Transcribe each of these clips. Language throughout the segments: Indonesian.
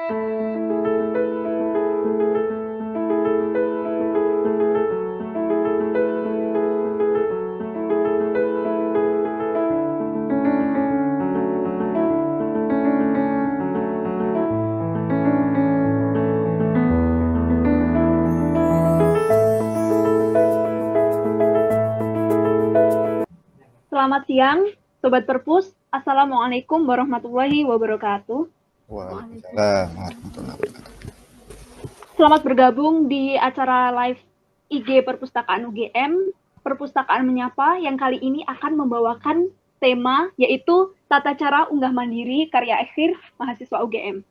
Selamat siang, Sobat Perpus. Assalamualaikum warahmatullahi wabarakatuh. Waalaikumsalam warahmatullahi wabarakatuh. Selamat bergabung di acara live IG Perpustakaan UGM, Perpustakaan Menyapa, yang kali ini akan membawakan tema yaitu tata cara unggah mandiri karya akhir mahasiswa UGM.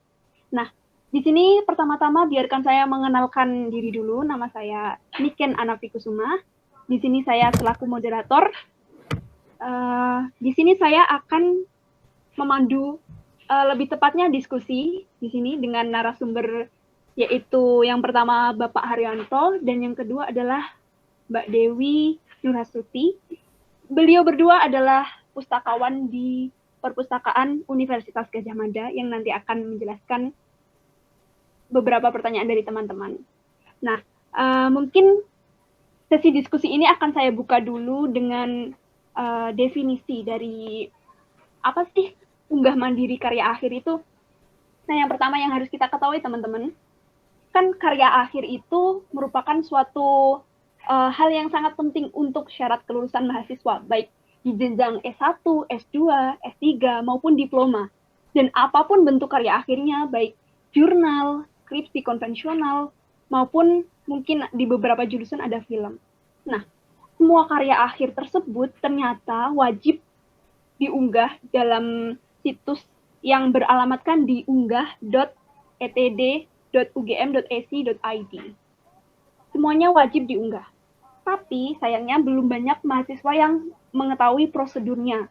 Nah, di sini pertama-tama biarkan saya mengenalkan diri dulu. Nama saya Niken Anafikusuma. Di sini saya selaku moderator. Di sini saya akan memandu lebih tepatnya diskusi di sini dengan narasumber, yaitu yang pertama Bapak Haryanto dan yang kedua adalah Mbak Dewi Nurhasuti. Beliau berdua adalah pustakawan di Perpustakaan Universitas Gadjah Mada yang nanti akan menjelaskan beberapa pertanyaan dari teman-teman. Nah, mungkin sesi diskusi ini akan saya buka dulu dengan definisi dari apa sih unggah mandiri karya akhir itu. Nah, yang pertama yang harus kita ketahui teman-teman, kan karya akhir itu merupakan suatu hal yang sangat penting untuk syarat kelulusan mahasiswa, baik di jenjang S1, S2, S3, maupun diploma. Dan apapun bentuk karya akhirnya, baik jurnal, skripsi konvensional, maupun mungkin di beberapa jurusan ada film. Nah, semua karya akhir tersebut ternyata wajib diunggah dalam situs yang beralamatkan di unggah.etd.ugm.ac.id. Semuanya wajib diunggah. Tapi sayangnya belum banyak mahasiswa yang mengetahui prosedurnya.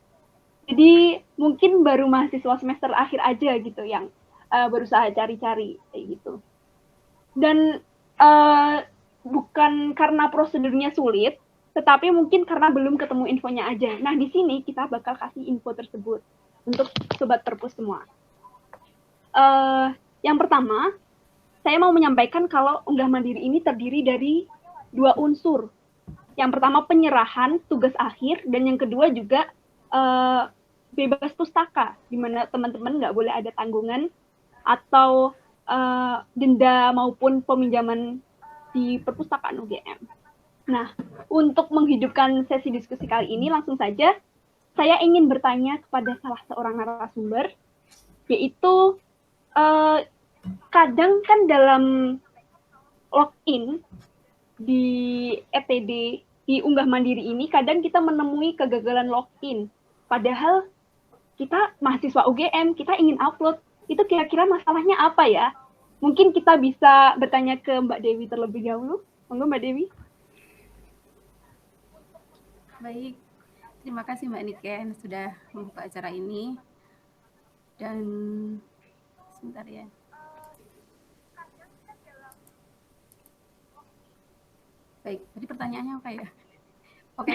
Jadi mungkin baru mahasiswa semester akhir aja gitu yang berusaha cari-cari kayak gitu. Dan bukan karena prosedurnya sulit, tetapi mungkin karena belum ketemu infonya aja. Nah, di sini kita bakal kasih info tersebut untuk Sobat Perpus semua. Yang pertama, saya mau menyampaikan kalau unggah mandiri ini terdiri dari 2 unsur. Yang pertama penyerahan tugas akhir, dan yang kedua juga bebas pustaka, di mana teman-teman nggak boleh ada tanggungan atau denda maupun peminjaman di perpustakaan UGM. Nah, untuk menghidupkan sesi diskusi kali ini, langsung saja saya ingin bertanya kepada salah seorang narasumber, yaitu kadang kan dalam login di ETD, di unggah mandiri ini, kadang kita menemui kegagalan login. Padahal kita mahasiswa UGM, kita ingin upload. Itu kira-kira masalahnya apa ya? Mungkin kita bisa bertanya ke Mbak Dewi terlebih dahulu. Monggo Mbak Dewi. Baik, terima kasih Mbak Niken sudah membuka acara ini. Dan sebentar ya. Baik, tadi pertanyaannya apa ya? Oke.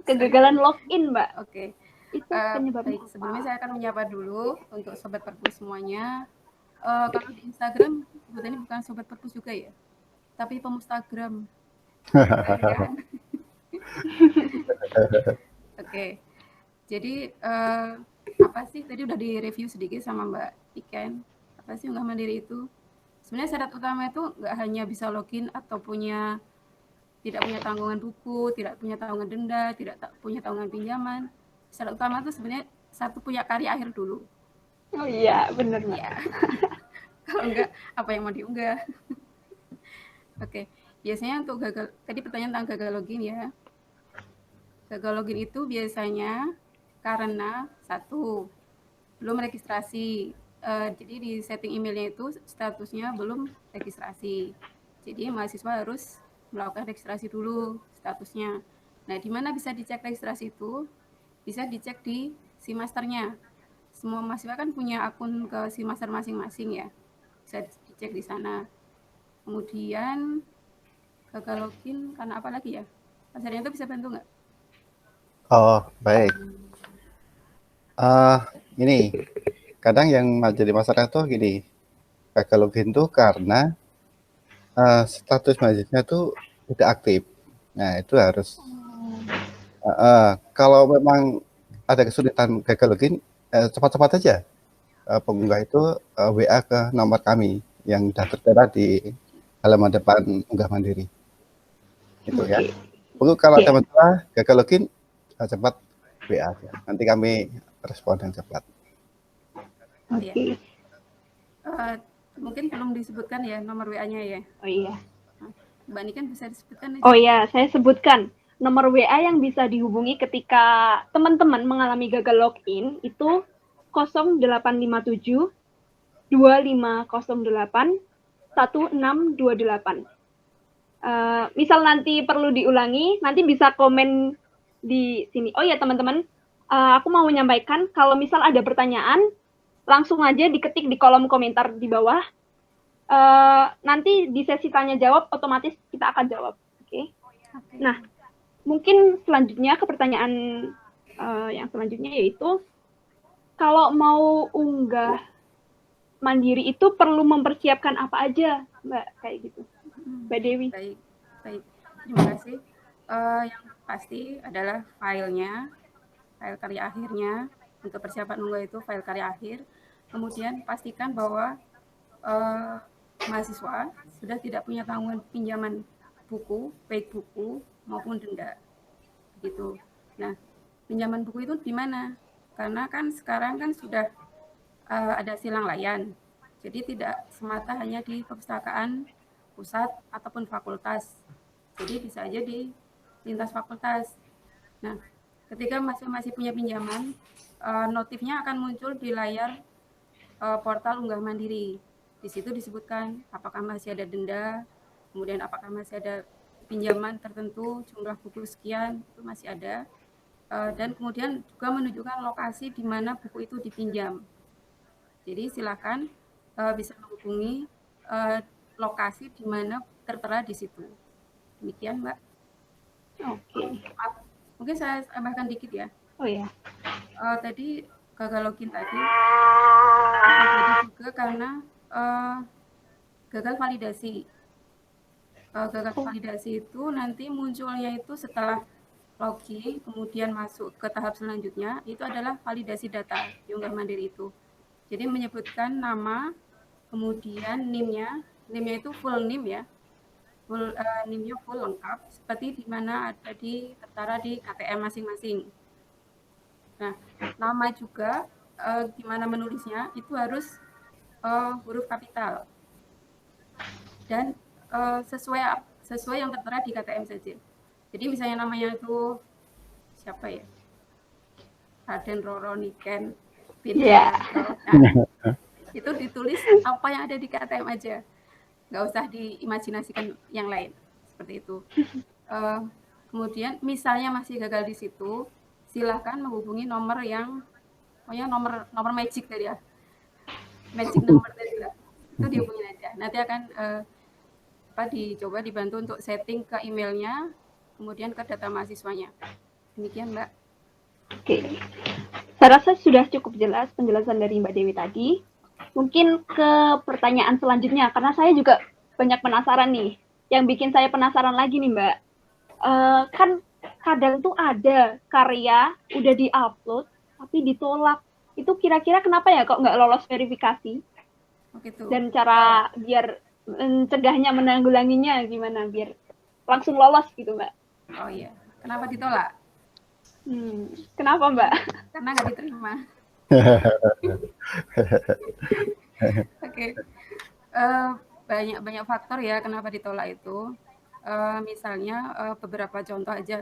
Kegagalan login, Mbak. Oke. Itu penyebabnya. Baik, sebelumnya saya akan menyapa dulu untuk Sobat Perpus semuanya. Kalau di Instagram, sebetulnya bukan Sobat Perpus juga ya, tapi pemustagram. Oke. Jadi apa sih tadi udah direview sedikit sama Mbak Iken. Apa sih unggah mandiri itu? Sebenarnya syarat utama itu nggak hanya bisa login atau tidak punya tanggungan buku, tidak punya tanggungan denda, tidak punya tanggungan pinjaman. Syarat utama itu sebenarnya satu punya karya akhir dulu. Oh iya, benar Mbak. Ya. Kalau enggak, apa yang mau diunggah? Oke. Biasanya untuk gagal, tadi pertanyaan tentang gagal login ya. Gagal login itu biasanya karena satu, belum registrasi. Jadi di setting emailnya itu statusnya belum registrasi. Jadi mahasiswa harus melakukan registrasi dulu statusnya. Nah, di mana bisa dicek registrasi itu? Bisa dicek di SIMasternya. Semua mahasiswa kan punya akun ke SIMaster masing-masing ya. Bisa dicek di sana. Kemudian gagal login karena apa lagi ya? Mas Haryanto bisa bantu nggak? Oh, baik. Ini kadang yang jadi masalah tuh gini, gagal login tuh karena status mahasiswa itu tidak aktif. Nah, itu harus kalau memang ada kesulitan gagal login, cepat-cepat aja pengunggah itu WA ke nomor kami yang sudah tertera di halaman depan unggah mandiri. Gitu ya. Pokoknya kalau ada masalah gagal login, cepat WA aja. Nanti kami respon yang cepat. Oke. Mungkin belum disebutkan ya nomor WA-nya ya. Oh iya. Mbak Niken bisa disebutkan aja. Oh iya, saya sebutkan nomor WA yang bisa dihubungi ketika teman-teman mengalami gagal login itu 0857 2508 1628. Misal nanti perlu diulangi, nanti bisa komen di sini. Oh ya teman-teman, aku mau menyampaikan kalau misal ada pertanyaan, langsung aja diketik di kolom komentar di bawah. Nanti di sesi tanya jawab otomatis kita akan jawab. Oke. Nah, mungkin selanjutnya ke pertanyaan yang selanjutnya yaitu kalau mau unggah mandiri itu perlu mempersiapkan apa aja, Mbak, kayak gitu. Mbak Dewi. Baik. Terima kasih. Yang pasti adalah filenya, file karya akhirnya. Untuk persiapan unggah itu file karya akhir. Kemudian pastikan bahwa mahasiswa sudah tidak punya tanggungan pinjaman buku, baik buku maupun denda. Gitu. Nah, pinjaman buku itu di mana? Karena kan sekarang kan sudah ada silang layan. Jadi tidak semata hanya di perpustakaan pusat ataupun fakultas. Jadi bisa aja di lintas fakultas. Nah, ketika masih punya pinjaman, notifnya akan muncul di layar portal unggah mandiri. Di situ disebutkan apakah masih ada denda, kemudian apakah masih ada pinjaman tertentu, jumlah buku sekian, itu masih ada. Dan kemudian juga menunjukkan lokasi di mana buku itu dipinjam. Jadi silakan bisa menghubungi lokasi di mana tertera di situ. Demikian, Mbak. Oke. Mungkin saya tambahkan dikit ya. Oh ya. Tadi gagal login tadi terjadi juga karena gagal validasi. Gagal validasi itu nanti munculnya itu setelah login, kemudian masuk ke tahap selanjutnya, itu adalah validasi data di unggah mandiri itu. Jadi menyebutkan nama, kemudian NIM-nya itu full NIM ya, NIM-nya full lengkap, seperti di mana ada tertera di KTM masing-masing. Nah, nama juga gimana menulisnya itu harus huruf kapital dan sesuai yang tertera di KTM saja. Jadi misalnya namanya itu siapa ya? Raden Roro Niken. Iya. Nah, itu ditulis apa yang ada di KTM aja, nggak usah diimajinasikan yang lain seperti itu. Kemudian misalnya masih gagal di situ, silahkan menghubungi nomor yang pokoknya nomor magic tadi ya, magic number tadi lah, itu dihubungin aja. Nanti akan dicoba dibantu untuk setting ke emailnya, kemudian ke data mahasiswanya. Demikian, Mbak. Oke. Saya rasa sudah cukup jelas penjelasan dari Mbak Dewi tadi. Mungkin ke pertanyaan selanjutnya, karena saya juga banyak penasaran nih. Yang bikin saya penasaran lagi nih Mbak, kan kadang tuh ada karya udah di-upload, tapi ditolak. Itu kira-kira kenapa ya kok nggak lolos verifikasi? Gitu. Dan cara biar mencegahnya, menanggulanginya gimana biar langsung lolos gitu Mbak? Oh iya, kenapa ditolak? Kenapa Mbak? Karena nggak diterima. Oke. Banyak faktor ya kenapa ditolak itu. Misalnya beberapa contoh aja.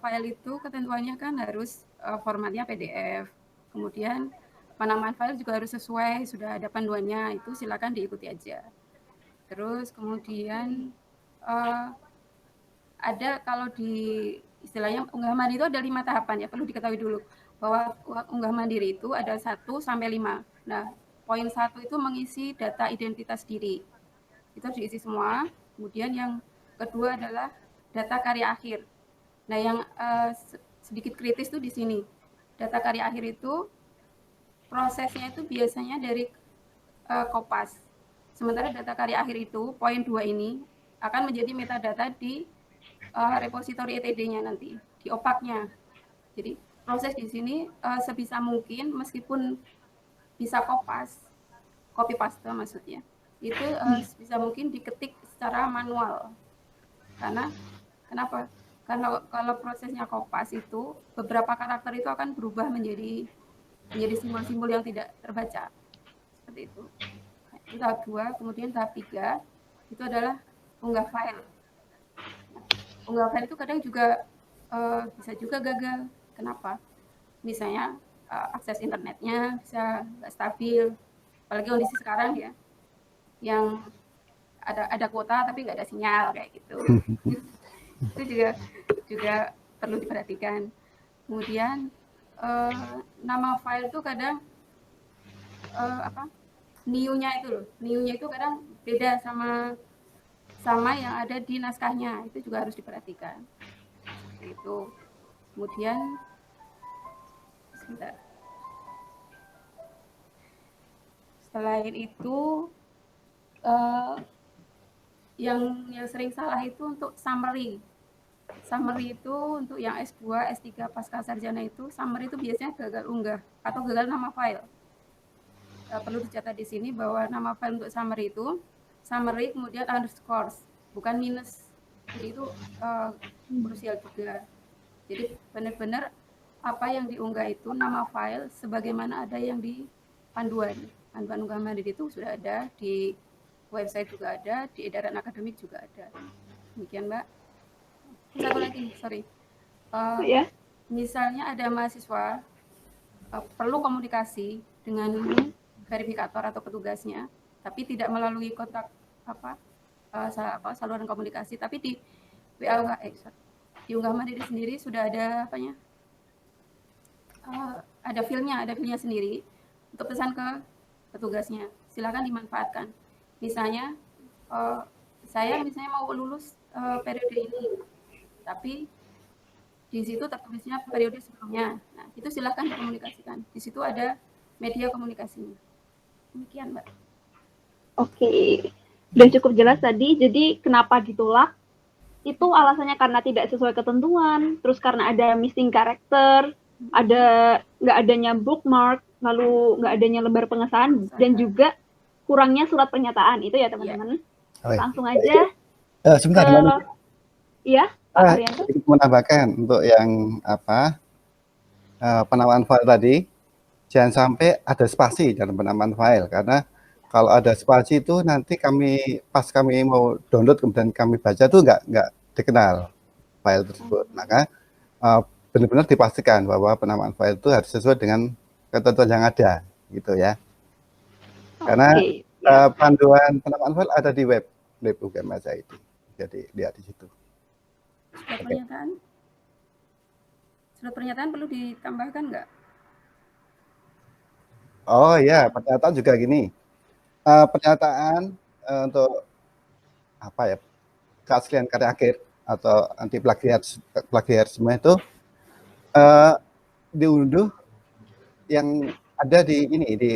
File itu ketentuannya kan harus formatnya PDF. Kemudian penamaan file juga harus sesuai, sudah ada panduannya, itu silakan diikuti aja. Terus kemudian ada kalau di istilahnya unggah mandiri itu ada 5 tahapan ya, perlu diketahui dulu bahwa unggah mandiri itu ada 1 sampai 5. Nah, poin 1 itu mengisi data identitas diri. Itu diisi semua. Kemudian yang kedua adalah data karya akhir. Nah, yang sedikit kritis tuh di sini. Data karya akhir itu prosesnya itu biasanya dari Kopas. Sementara data karya akhir itu, poin 2 ini, akan menjadi metadata di repositori ETD-nya nanti, di OPAC-nya. Jadi proses di sini sebisa mungkin, meskipun bisa kopas, copy paste maksudnya, itu sebisa mungkin diketik secara manual. Karena kenapa? Karena kalau prosesnya kopas itu, beberapa karakter itu akan berubah menjadi simbol-simbol yang tidak terbaca. Seperti itu. Itu tahap 2, kemudian tahap 3 itu adalah unggah file. Unggah file itu kadang juga bisa juga gagal. Kenapa? Misalnya akses internetnya bisa nggak stabil, apalagi kondisi sekarang ya, yang ada kuota tapi nggak ada sinyal kayak gitu. Itu juga perlu diperhatikan. Kemudian nama file itu kadang NIU-nya itu kadang beda sama yang ada di naskahnya, itu juga harus diperhatikan. Itu. Kemudian sebentar. Selain itu yang sering salah itu untuk summary. Summary itu untuk yang S2, S3 pasca sarjana itu, summary itu biasanya gagal unggah atau gagal nama file. Perlu dicatat di sini bahwa nama file untuk summary itu summary kemudian underscores, bukan minus. Jadi itu krusial juga. Jadi benar-benar apa yang diunggah itu nama file sebagaimana ada yang di panduan unggah mandiri itu sudah ada, di website juga ada, di edaran akademik juga ada. Demikian, Mbak. Satu lagi, sorry. Misalnya ada mahasiswa perlu komunikasi dengan verifikator atau petugasnya, tapi tidak melalui kontak saluran komunikasi, tapi di di unggah mandiri sendiri sudah ada ada filenya sendiri untuk pesan ke petugasnya. Silakan dimanfaatkan. Misalnya saya mau lulus periode ini, tapi di situ tertulisnya periode sebelumnya. Nah, itu silakan dikomunikasikan. Di situ ada media komunikasinya. Demikian, Mbak. Oke, udah cukup jelas tadi. Jadi kenapa ditolak? Itu alasannya karena tidak sesuai ketentuan, terus karena ada missing karakter, ada nggak adanya bookmark, lalu nggak adanya lembar pengesahan, dan juga kurangnya surat pernyataan. Itu ya teman-teman. Langsung aja. Sebentar. Iya, Pak Arianto. Menambahkan untuk yang penamaan file tadi, jangan sampai ada spasi dalam penamaan file, karena kalau ada spasi itu nanti pas kami mau download kemudian kami baca tuh nggak dikenal file tersebut. Maka benar-benar dipastikan bahwa penamaan file itu harus sesuai dengan ketentuan yang ada, gitu ya. Karena panduan penamaan file ada di web UGM itu, jadi lihat di situ. Surat pernyataan perlu ditambahkan nggak? Oh ya, pernyataan juga gini. Pernyataan untuk keaslian karya akhir atau anti plagiarisme itu diunduh yang ada di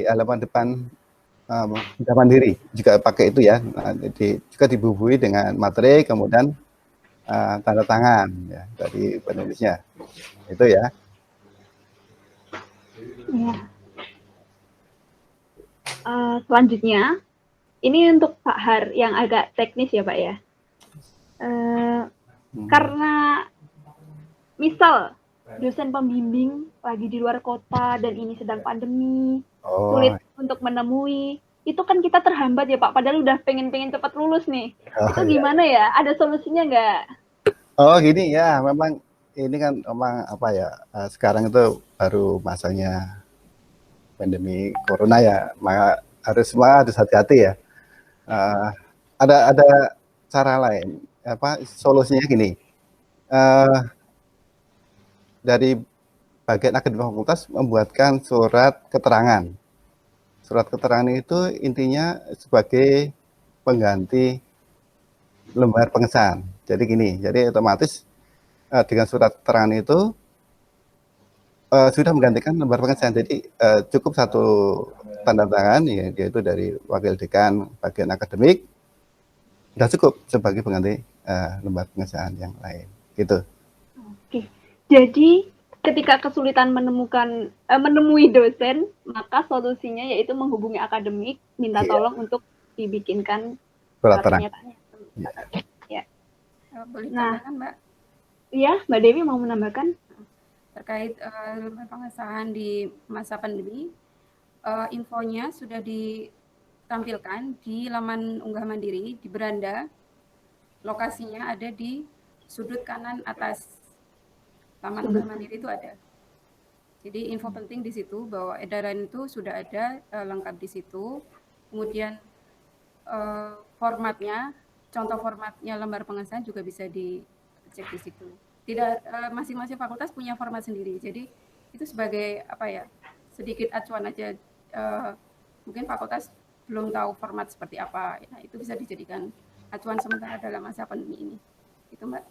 halaman depan unggah mandiri, juga pakai itu ya. Nah, juga dibubuhi dengan materi, kemudian tanda tangan ya dari penulisnya. Itu ya. Selanjutnya, ini untuk Pak Har yang agak teknis ya Pak ya. Karena misal dosen pembimbing lagi di luar kota dan ini sedang pandemi, sulit untuk menemui, itu kan kita terhambat ya Pak, padahal udah pengen cepat lulus nih. Itu gimana ya? Ada solusinya nggak? Oh gini ya, memang ini kan memang sekarang itu baru masanya pandemi corona ya, maka harus hati-hati ya. Ada cara lain, solusinya gini. Dari bagian akademik fakultas membuatkan surat keterangan. Surat keterangan itu intinya sebagai pengganti lembar pengesahan. Jadi gini, jadi otomatis dengan surat keterangan itu sudah menggantikan lembar pengesahan. Jadi cukup satu tanda tangan, ya, yaitu dari wakil dekan bagian akademik, sudah cukup sebagai pengganti lembar pengesahan yang lain. Gitu. Oke. Jadi ketika kesulitan menemui dosen, maka solusinya yaitu menghubungi akademik, minta tolong untuk dibikinkan surat terang. pernyataannya. Ya. Boleh Nah, tambahkan, Mbak? Iya, Mbak Dewi mau menambahkan? Terkait lembar pengesahan di masa pandemi, infonya sudah ditampilkan di laman Unggah Mandiri di beranda. Lokasinya ada di sudut kanan atas laman Unggah Mandiri itu ada. Jadi info penting di situ bahwa edaran itu sudah ada lengkap di situ. Kemudian formatnya, contoh formatnya lembar pengesahan juga bisa dicek di situ. Tidak masing-masing fakultas punya format sendiri. Jadi itu sebagai apa ya? Sedikit acuan aja. Mungkin fakultas belum tahu format seperti apa. Nah, itu bisa dijadikan acuan sementara dalam masa pandemi ini. Itu, Mbak.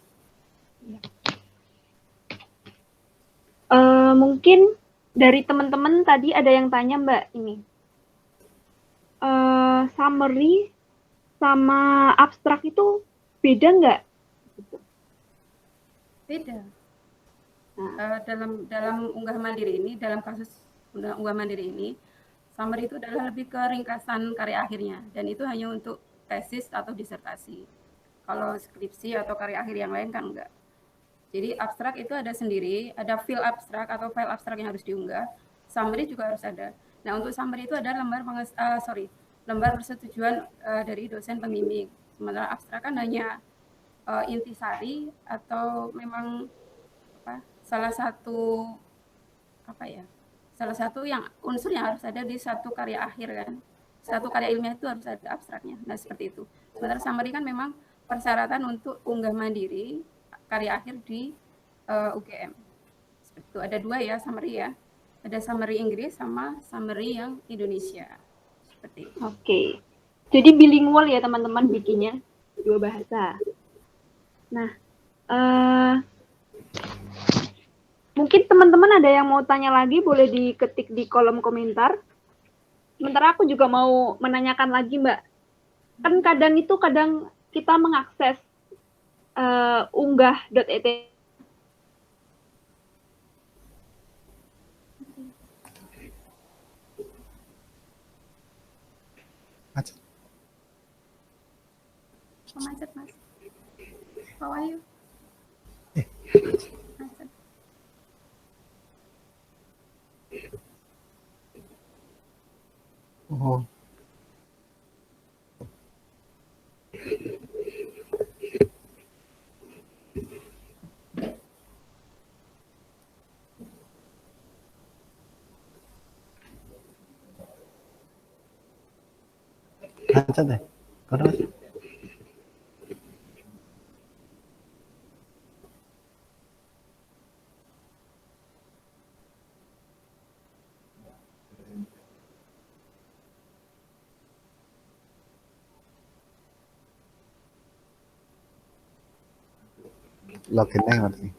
Mungkin dari teman-teman tadi ada yang tanya, Mbak, ini. Summary sama abstrak itu beda nggak? Beda. Dalam Unggah Mandiri ini, dalam kasus Unggah Mandiri ini, summary itu adalah lebih ke ringkasan karya akhirnya, dan itu hanya untuk tesis atau disertasi. Kalau skripsi atau karya akhir yang lain kan enggak. Jadi abstrak itu ada sendiri, ada file abstrak atau file abstrak yang harus diunggah. Summary juga harus ada. Nah, untuk summary itu ada lembar persetujuan dari dosen pembimbing. Sementara abstrak kan hanya intisari atau memang salah satu yang unsur yang harus ada di satu karya akhir kan. Satu karya ilmiah itu harus ada abstraknya. Nah, seperti itu. Sementara summary kan memang persyaratan untuk unggah mandiri karya akhir di UGM. Seperti itu. Ada dua ya summary ya. Ada summary Inggris sama summary yang Indonesia. Seperti itu. Oke. Jadi bilingual ya teman-teman bikinnya, dua bahasa. Nah, mungkin teman-teman ada yang mau tanya lagi, boleh diketik di kolom komentar. Sementara aku juga mau menanyakan lagi, Mbak. Kan kadang kita mengakses unggah.et. Macet, Mas. How are you? Macet. Oh. Macet deh. Kau login berarti.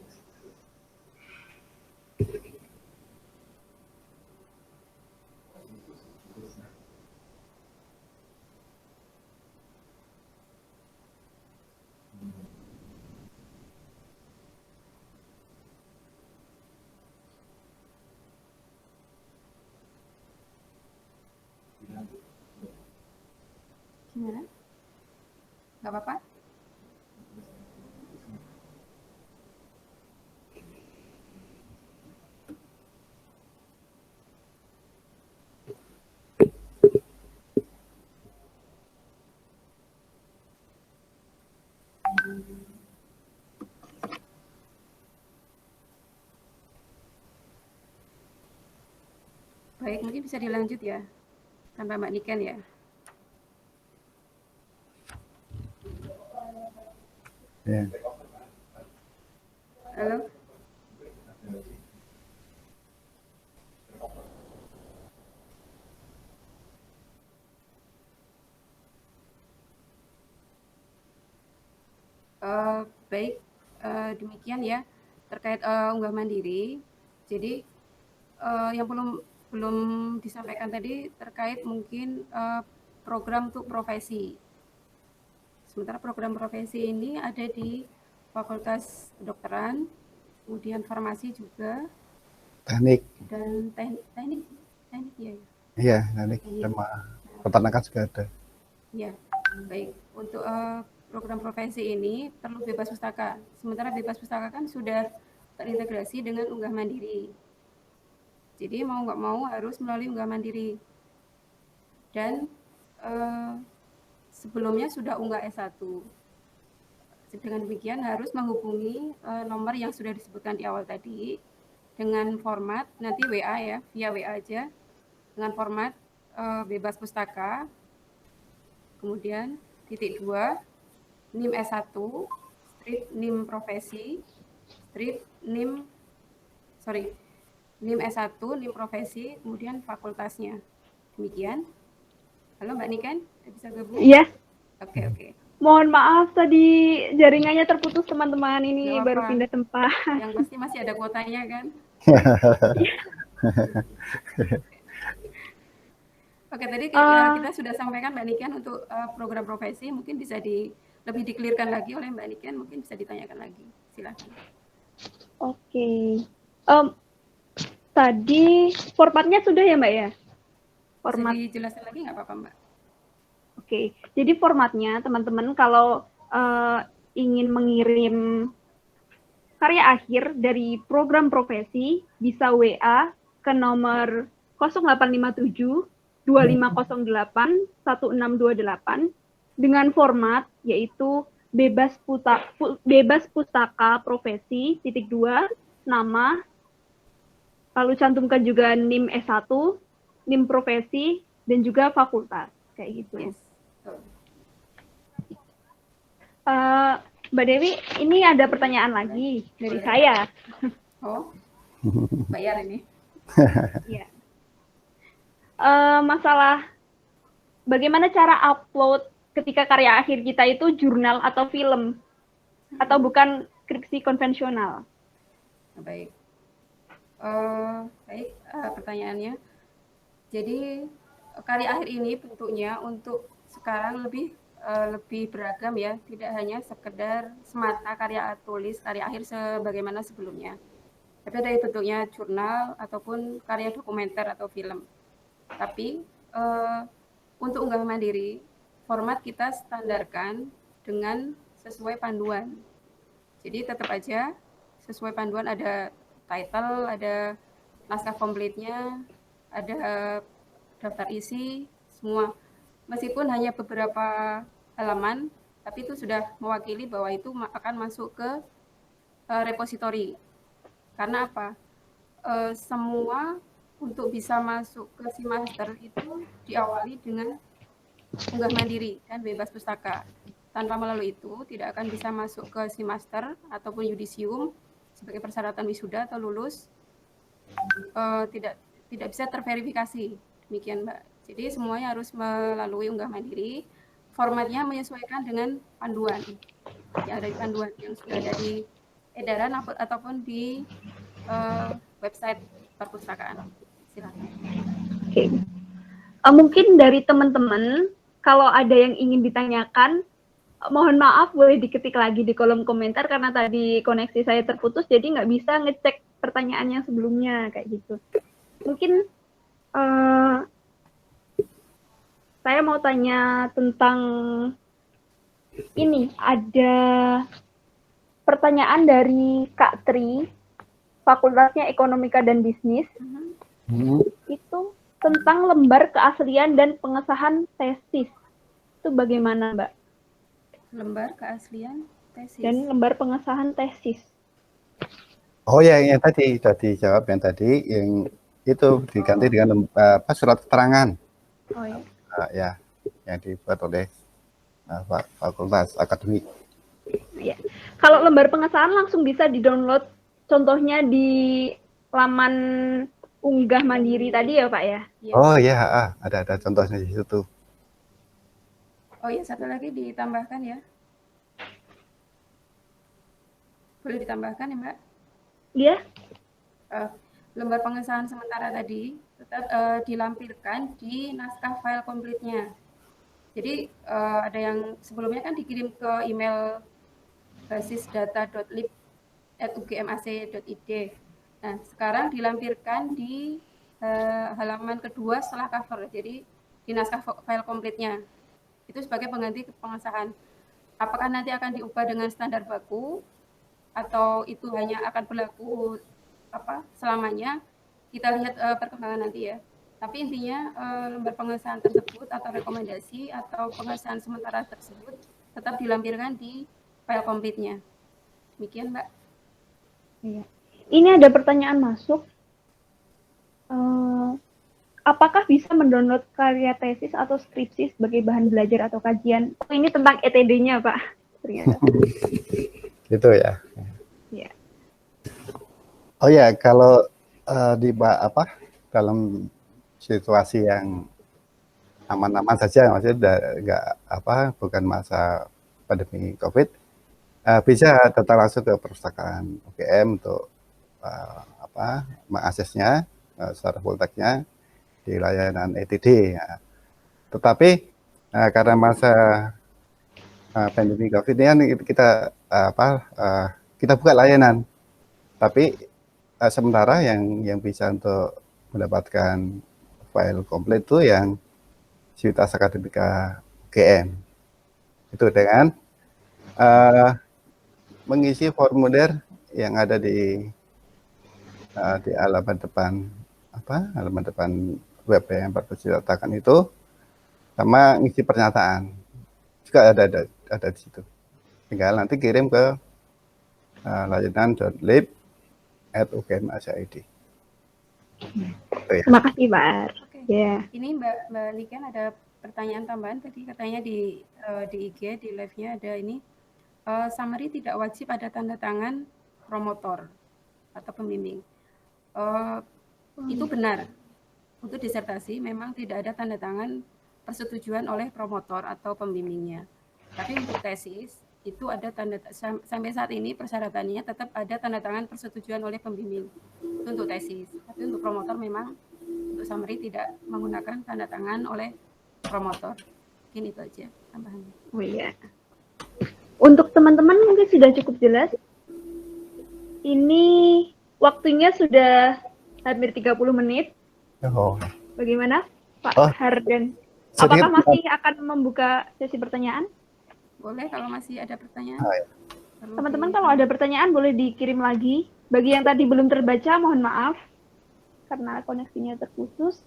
Gimana? Gak apa-apa? Baik, mungkin bisa dilanjut ya, tanpa Mbak Niken ya. Ya. Halo? Baik, demikian ya terkait unggah mandiri. Jadi yang belum disampaikan tadi terkait mungkin program untuk profesi. Sementara program profesi ini ada di Fakultas Kedokteran, kemudian farmasi juga, Teknik, dan teknik ya. iya, teknik Iya. sama peternakan juga ada. Ya, baik. Untuk program profesi ini perlu bebas pustaka. Sementara bebas pustaka kan sudah terintegrasi dengan unggah mandiri. Jadi mau nggak mau harus melalui unggah mandiri. Dan sebelumnya sudah unggah S1. Dengan demikian harus menghubungi nomor yang sudah disebutkan di awal tadi dengan format nanti WA ya, via WA aja dengan format bebas pustaka. Kemudian titik 2 NIM S1, strip NIM profesi, strip NIM S1, NIM profesi, kemudian fakultasnya. Demikian. Halo Mbak Niken, bisa gabung? Iya. Oke. Mohon maaf tadi jaringannya terputus teman-teman, ini Gak baru apa-apa. pindah tempat. Yang pasti masih ada kuotanya kan? Oke, tadi kita sudah sampaikan Mbak Niken untuk program profesi, mungkin bisa lebih dikelirkan lagi oleh Mbak Niken, mungkin bisa ditanyakan lagi. Silakan. Oke. Tadi formatnya sudah ya Mbak ya? Format. Bisa dijelaskan lagi nggak apa-apa Mbak? Oke, jadi formatnya teman-teman kalau ingin mengirim karya akhir dari program profesi bisa WA ke nomor 0857 2508 1628 dengan format yaitu bebas pustaka profesi _2 nama, lalu cantumkan juga NIM S1, NIM profesi, dan juga fakultas kayak gitu. Yes. Mbak Dewi, ini ada pertanyaan lagi dari saya. Oh, bayar ini. Iya. Masalah bagaimana cara upload ketika karya akhir kita itu jurnal atau film, atau bukan skripsi konvensional? Baik. Pertanyaannya. Jadi karya akhir ini bentuknya untuk sekarang lebih beragam ya, tidak hanya sekedar semata karya tulis, karya akhir sebagaimana sebelumnya. Tapi ada bentuknya jurnal ataupun karya dokumenter atau film. Tapi untuk unggah mandiri, format kita standarkan dengan sesuai panduan. Jadi tetap aja sesuai panduan, ada title, ada naskah komplitnya, ada daftar isi, semua. Meskipun hanya beberapa halaman, tapi itu sudah mewakili bahwa itu akan masuk ke repositori. Karena apa? Semua untuk bisa masuk ke Simaster itu diawali dengan unggah mandiri dan bebas pustaka. Tanpa melalui itu tidak akan bisa masuk ke Simaster ataupun yudisium sebagai persyaratan wisuda atau lulus. Tidak bisa terverifikasi. Demikian Mbak. Jadi semuanya harus melalui unggah mandiri. Formatnya menyesuaikan dengan panduan yang ada di panduan yang sudah ada di edaran ataupun di website perpustakaan. Silakan. Oke. Mungkin dari teman-teman kalau ada yang ingin ditanyakan, mohon maaf boleh diketik lagi di kolom komentar karena tadi koneksi saya terputus jadi nggak bisa ngecek pertanyaannya sebelumnya kayak gitu. Mungkin saya mau tanya tentang ini, ada pertanyaan dari Kak Tri, Fakultasnya Ekonomika dan Bisnis. Itu tentang lembar keaslian dan pengesahan tesis. Itu bagaimana, Mbak? Lembar keaslian tesis. Dan lembar pengesahan tesis. Oh ya, yang tadi dijawab yang tadi, yang itu diganti dengan surat keterangan. Oh ya. Ya, yang dibuat oleh Fakultas Akademik. Ya. Kalau lembar pengesahan langsung bisa di-download, contohnya di laman unggah mandiri tadi ya Pak ya? Oh ya, ada contohnya di situ. Oh ya, satu lagi ditambahkan ya. Boleh ditambahkan ya Mbak? Iya. Lembar pengesahan sementara tadi tetap dilampirkan di naskah file komplitnya. Jadi ada yang sebelumnya kan dikirim ke email basisdata.lib@ugmac.id. Nah, sekarang dilampirkan di halaman kedua setelah cover, jadi di naskah file komplitnya. Itu sebagai pengganti pengesahan. Apakah nanti akan diubah dengan standar baku atau itu hanya akan berlaku selamanya? Kita lihat perkembangan nanti ya. Tapi intinya lembar pengesahan tersebut atau rekomendasi atau pengesahan sementara tersebut tetap dilampirkan di file komplitnya. Demikian, Mbak. Iya. Ini ada pertanyaan masuk. Apakah bisa mendownload karya tesis atau skripsi sebagai bahan belajar atau kajian? Oh, ini tentang ETD-nya, Pak. Ternyata. Gitu ya. Ya. Oh ya, kalau di dalam situasi yang aman-aman saja, maksudnya bukan masa pandemi COVID, bisa datang langsung ke perpustakaan UGM untuk mengaksesnya secara full text-nya di layanan ETD. Ya. Tetapi karena masa pandemi COVID ini kita kita buka layanan, tapi sementara yang bisa untuk mendapatkan file komplit itu yang Civitas Akademika UGM itu dengan mengisi formulir yang ada di halaman depan web yang perpustakaan itu, sama ngisi pernyataan juga ada di situ. Tinggal nanti kirim ke layanan.lib@ugm.ac.id. Terima kasih, Pak. Oke. Ya. Ini Mbak Niken ada pertanyaan tambahan tadi, katanya di IG di live-nya ada ini, summary tidak wajib ada tanda tangan promotor atau pembimbing. Itu benar. Untuk disertasi memang tidak ada tanda tangan persetujuan oleh promotor atau pembimbingnya. Tapi untuk tesis itu ada sampai saat ini persyaratannya tetap ada tanda tangan persetujuan oleh pembimbing. Itu untuk tesis. Tapi untuk promotor memang untuk summary tidak menggunakan tanda tangan oleh promotor. Mungkin itu aja tambahannya. Oh iya. Untuk teman-teman mungkin sudah cukup jelas. Ini waktunya sudah hampir 30 menit. Oh. Bagaimana Pak Hardan? Sedikit, apakah masih akan membuka sesi pertanyaan? Boleh kalau masih ada pertanyaan. Ya. Teman-teman kalau ada pertanyaan boleh dikirim lagi. Bagi yang tadi belum terbaca mohon maaf karena koneksinya terputus.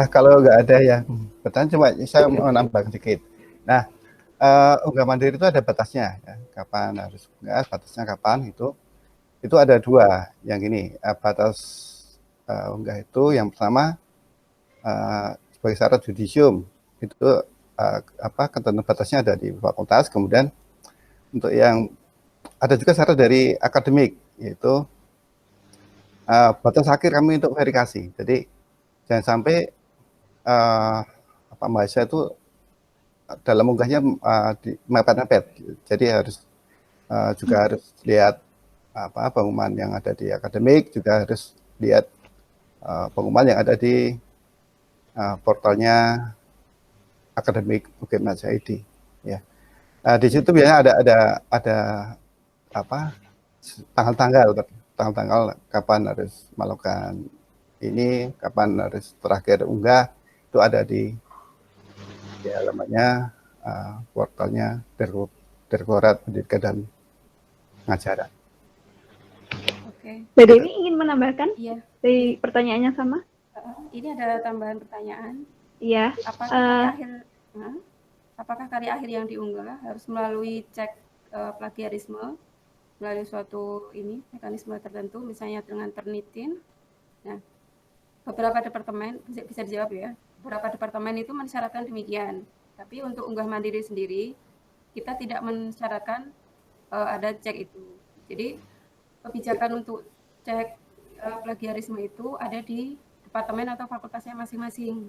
Kalau nggak ada yang bertanya, cuma saya mau nambah sedikit. Nah, unggah mandiri itu ada batasnya, ya. Kapan harus unggah, batasnya kapan itu ada dua. Yang ini batas unggah itu yang pertama sebagai syarat judisium itu ketentuan batasnya ada di fakultas. Kemudian untuk yang ada juga syarat dari akademik, yaitu batas akhir kami untuk verifikasi. Jadi jangan sampai mahasiswa itu dalam unggahnya mepet-mepet. Jadi juga harus lihat pengumuman yang ada di akademik, juga harus lihat pengumuman yang ada di portalnya akademik ugm.ac.id. Ya. Di situ biasanya ada tanggal-tanggal kapan harus melakukan ini, kapan harus terakhir unggah, itu ada di alamatnya portalnya Direktorat Pendidikan dan Pengajaran. Oke. Mbak Dewi ingin menambahkan? Iya. Dari pertanyaannya sama? Ini ada tambahan pertanyaan. Iya. Apakah karya akhir yang diunggah harus melalui cek plagiarisme melalui suatu mekanisme tertentu, misalnya dengan Turnitin? Nah, beberapa departemen bisa dijawab ya. Beberapa departemen itu mensyaratkan demikian. Tapi untuk unggah mandiri sendiri, kita tidak mensyaratkan ada cek itu. Jadi kebijakan untuk cek plagiarisme itu ada di departemen atau fakultasnya masing-masing.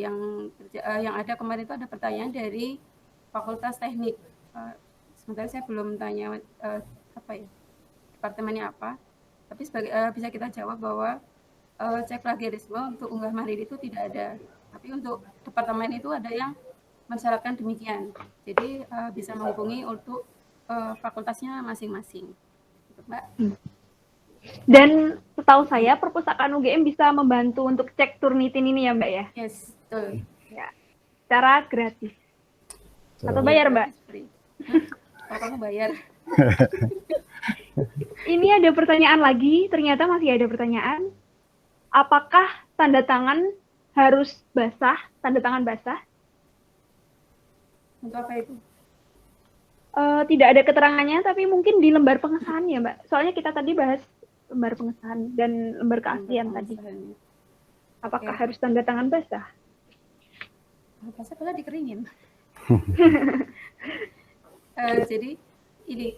Yang ada kemarin itu ada pertanyaan dari Fakultas Teknik. Sebentar saya belum tanya departemennya apa. Tapi bisa kita jawab bahwa cek plagiarisme untuk unggah mandiri itu tidak ada. Tapi untuk departemen itu ada yang mensyaratkan demikian. Jadi bisa menghubungi untuk fakultasnya masing-masing. Gitu, Mbak. Dan setahu saya perpustakaan UGM bisa membantu untuk cek Turnitin ini ya Mbak ya? Yes, betul. Ya, secara gratis. Atau bayar Mbak? Kalau kamu bayar. Ini ada pertanyaan lagi, ternyata masih ada pertanyaan. Apakah tanda tangan harus basah, tanda tangan basah? Untuk apa itu? Tidak ada keterangannya, tapi mungkin di lembar pengesahan ya Mbak. Soalnya kita tadi bahas lembar pengesahan dan lembar keaslian tadi. Apakah harus tanda tangan basah? Basah padahal dikeringin. Jadi ini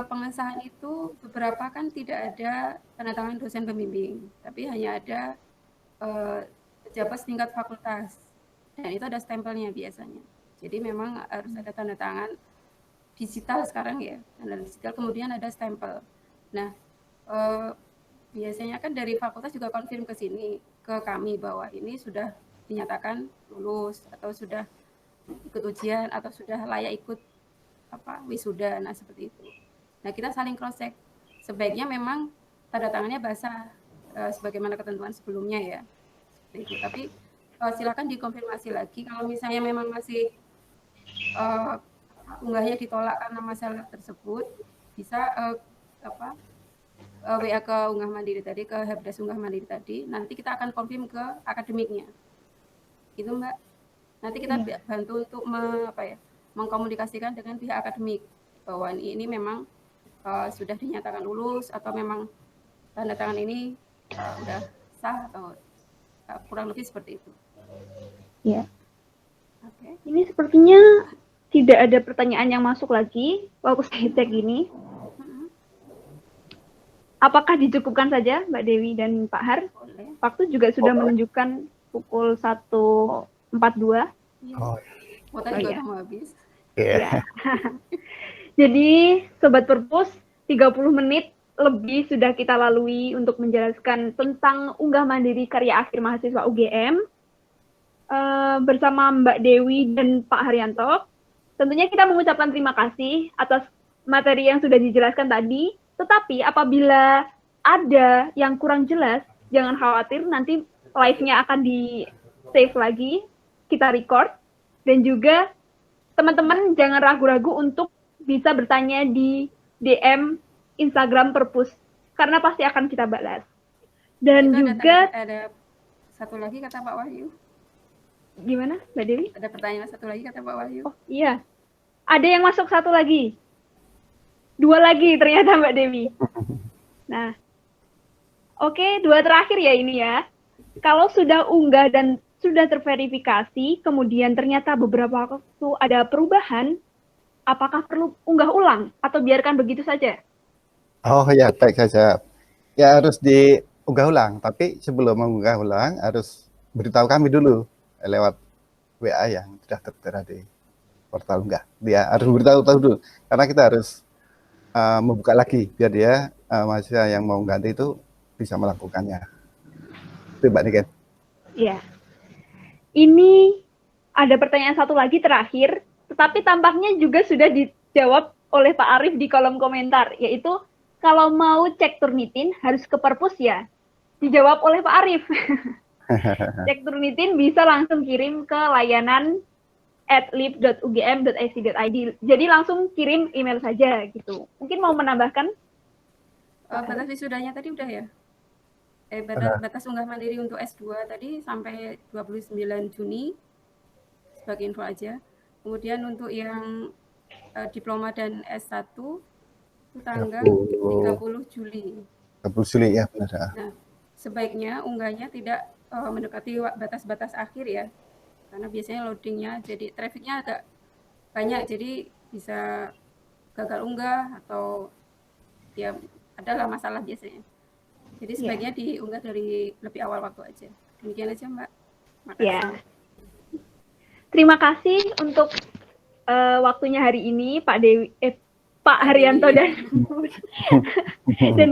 pengesahan itu beberapa kan tidak ada tanda tangan dosen pembimbing, tapi hanya ada pejabat setingkat fakultas, dan itu ada stempelnya biasanya. Jadi memang harus ada tanda tangan digital sekarang ya, tanda digital, kemudian ada stempel. Nah, biasanya kan dari fakultas juga konfirm ke sini, ke kami bahwa ini sudah dinyatakan lulus atau sudah ikut ujian atau sudah layak ikut wisuda, nah seperti itu. Nah, kita saling cross check. Sebaiknya memang tanda tangannya basah sebagaimana ketentuan sebelumnya ya. Seperti itu. Tapi silakan dikonfirmasi lagi kalau misalnya memang masih unggahnya ditolak karena masalah tersebut, bisa WA ke Unggah Mandiri tadi, ke helpdesk Unggah Mandiri tadi, nanti kita akan confirm ke akademiknya. Itu Mbak. Nanti kita bantu untuk mengkomunikasikan dengan pihak akademik bahwa ini memang sudah dinyatakan lulus atau memang tanda tangan ini sudah sah atau kurang lebih seperti itu. Ya. Oke. Ini sepertinya tidak ada pertanyaan yang masuk lagi waktu saya cek gini. Apakah dicukupkan saja Mbak Dewi dan Pak Har? Waktu juga sudah menunjukkan pukul 1.42. Kuota juga udah mau habis. Ya. Jadi Sobat Perpus, 30 menit lebih sudah kita lalui untuk menjelaskan tentang unggah mandiri karya akhir mahasiswa UGM bersama Mbak Dewi dan Pak Haryanto. Tentunya kita mengucapkan terima kasih atas materi yang sudah dijelaskan tadi. Tetapi apabila ada yang kurang jelas, jangan khawatir, nanti live-nya akan di-save lagi, kita record. Dan juga teman-teman jangan ragu-ragu untuk bisa bertanya di DM Instagram Perpus, karena pasti akan kita balas. Dan itu juga ada satu lagi kata Pak Wahyu. Gimana Mbak Dewi? Ada pertanyaan satu lagi kata Pak Wahyu. Oh iya, ada yang masuk satu lagi. 2 lagi ternyata Mbak Dewi. Nah, oke, 2 terakhir ya ini ya. Kalau sudah unggah dan sudah terverifikasi, kemudian ternyata beberapa waktu ada perubahan, apakah perlu unggah ulang atau biarkan begitu saja? Oh ya, baik saja. Ya harus diunggah ulang, tapi sebelum mengunggah ulang harus beritahu kami dulu lewat WA yang sudah tertera di portal unggah. Dia harus beritahu dulu, karena kita harus membuka lagi biar dia mahasiswa yang mau ganti itu bisa melakukannya. Itu Mbak Niken. Iya. Ini ada pertanyaan satu lagi terakhir, tetapi tampaknya juga sudah dijawab oleh Pak Arif di kolom komentar, yaitu kalau mau cek Turnitin harus ke Perpus ya. Dijawab oleh Pak Arif. Cek Turnitin bisa langsung kirim ke layanan @lib.ugm.ac.id. Jadi langsung kirim email saja gitu. Mungkin mau menambahkan? Batas wisudanya tadi udah ya? Batas unggah mandiri untuk S2 tadi sampai 29 Juni sebagai info aja. Kemudian untuk yang diploma dan S1 itu tanggal 30 Juli. 30 Juli ya benar. Nah, sebaiknya unggahnya tidak mendekati batas-batas akhir ya. Karena biasanya loadingnya jadi trafficnya agak banyak, jadi bisa gagal unggah atau ya adalah masalah biasanya. Jadi sebaiknya diunggah dari lebih awal waktu aja. Demikian aja Mbak. Makasih. Ya. Terima kasih untuk waktunya hari ini Pak Dewi, Pak Haryanto dan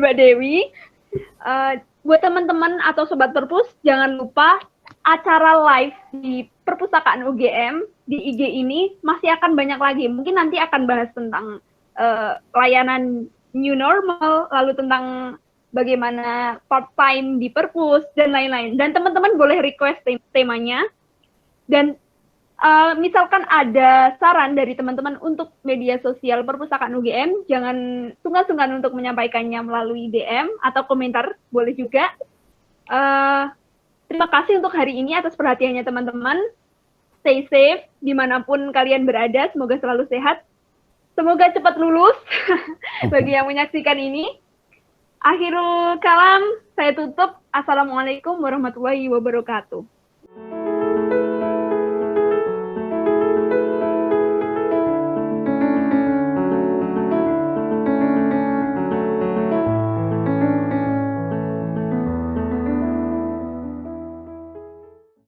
Mbak Dewi. Buat teman-teman atau Sobat Perpus, jangan lupa acara live di Perpustakaan UGM di IG ini masih akan banyak lagi. Mungkin nanti akan bahas tentang layanan new normal, lalu tentang bagaimana part-time di Perpus, dan lain-lain. Dan teman-teman boleh request temanya. Dan misalkan ada saran dari teman-teman untuk media sosial Perpustakaan UGM, jangan sungkan-sungkan untuk menyampaikannya melalui DM atau komentar, boleh juga. Terima kasih untuk hari ini atas perhatiannya teman-teman. Stay safe dimanapun kalian berada, semoga selalu sehat. Semoga cepat lulus bagi yang menyaksikan ini. Akhirul kalam, saya tutup. Assalamualaikum warahmatullahi wabarakatuh.